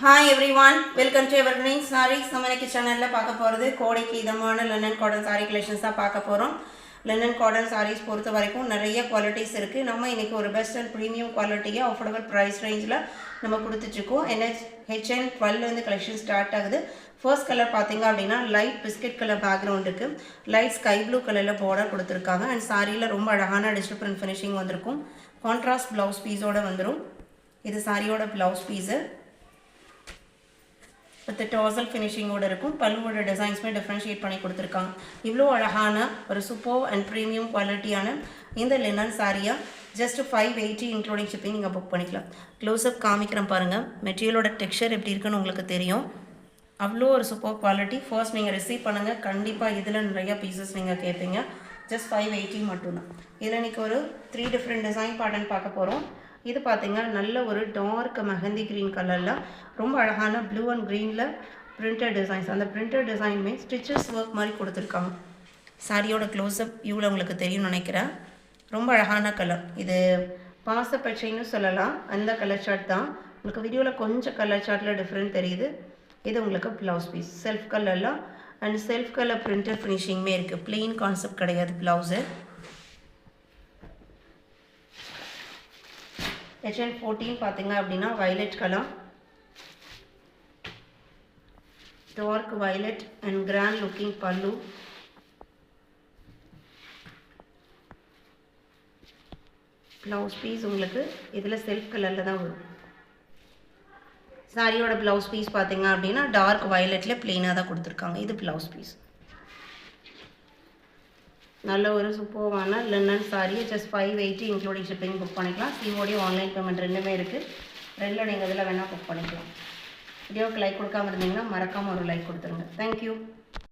Hi everyone, welcome to Evergreen Sarees. நம்ம இன்னைக்கு சேனல்ல பார்க்க போறது கோடைக்கு இதமான linen cotton saree collections தான் பார்க்க போறோம். linen cotton sarees பொறுத்த வரைக்கும் நிறைய குவாலிட்டிஸ் இருக்கு. நம்ம இன்னைக்கு ஒரு பெஸ்ட் அண்ட் பிரீமியம் குவாலிட்டியா அஃபோர்டபிள் பிரைஸ் ரேஞ்சில நம்ம கொடுத்துட்டு இருக்கோம். HN 12 ல இருந்து கலெக்ஷன் ஸ்டார்ட் ஆகுது. ஃபர்ஸ்ட் கலர் பாத்தீங்க அப்படினா லைட் பிஸ்கட் கலர் பேக்ரவுண்ட் இருக்கு. லைட் ஸ்கை ப்ளூ கலர்ல border கொடுத்திருக்காங்க and சாரியில ரொம்ப அழகான டிஜிட்டல் பிரிண்ட் ஃபினிஷிங் வந்திருக்கும். கான்ட்ராஸ்ட் ப்ளவுஸ் பீஸோட வந்துரும். இது சாரியோட blouse piece. with the tassel finishing ஓட இருக்கும் பல்லுவோட டிசைன்ஸ்மே டிஃபரன்ஷியேட் பண்ணி கொடுத்திருக்காங்க இவ்ளோ அழகான ஒரு சூப்பர் அண்ட் பிரீமியம் குவாலிட்டியான இந்த லினன் சாரியா just 580 including shipping நீங்க புக் பண்ணிக்கலாம் க்ளோஸ் அப் காமிக்கிறேன் பாருங்க மெட்டீரியலோட டெக்ஸ்சர் எப்படி இருக்குன்னு உங்களுக்கு தெரியும் அவ்ளோ ஒரு சூப்பர் குவாலிட்டி ஃபர்ஸ்ட் நீங்க ரிசீவ் பண்ணுங்க கண்டிப்பா இதுல நிறைய பீசஸ் நீங்க கேப்பீங்க just 580 மட்டும் தான் இதுல இன்னைக்கு ஒரு 3 டிஃபரண்ட் டிசைன் பேட்டர்ன் பார்க்க போறோம் இது பாத்தீங்க நல்ல ஒரு டார்க் மெஹந்தி green கலர்ல ரொம்ப அழகான ப்ளூ அண்ட் greenல printed designs அந்த printed designமே stitches work மாதிரி கொடுத்திருக்காங்க சாரியோட க்ளோஸ் அப் வியூல உங்களுக்கு தெரியும் நினைக்கிறேன் ரொம்ப அழகான கலர் இது பாச பச்சைன்னு சொல்லலாம் அந்த கலர் சார்ட் தான் உங்களுக்கு வீடியோல கொஞ்சம் கலர் சார்ட்ல டிஃபரண்ட் தெரியுது இது உங்களுக்கு ப்ளவுஸ் பீஸ் செல்ஃப் கலர்ல and செல்ஃப் கலர் printed finishingமே இருக்கு plain கான்செப்ட் கிடையாது ப்ளவுஸ் HN 14 பாத்தீங்க அப்படினா violet color dark violet and grand looking pallu blouse piece உங்களுக்கு இதுல செல்ஃப் கலர்ல தான் வரும் சாரியோட blouse piece பாத்தீங்க அப்படினா dark violetல plain-ஆ தான் கொடுத்திருக்காங்க இது blouse piece நல்ல ஒரு சூப்பரான linen saree just 580 including shipping book பண்ணிக்கலாம் COD ஆன்லைன் பேமெண்ட் ரெண்டுமே இருக்கு ரெண்டுல நீங்க இதல வேணா புக் பண்ணிக்கலாம் வீடியோக்கு லைக் கொடுக்காம இருந்தீங்கன்னா மறக்காம ஒரு லைக் கொடுத்துருங்க Thank you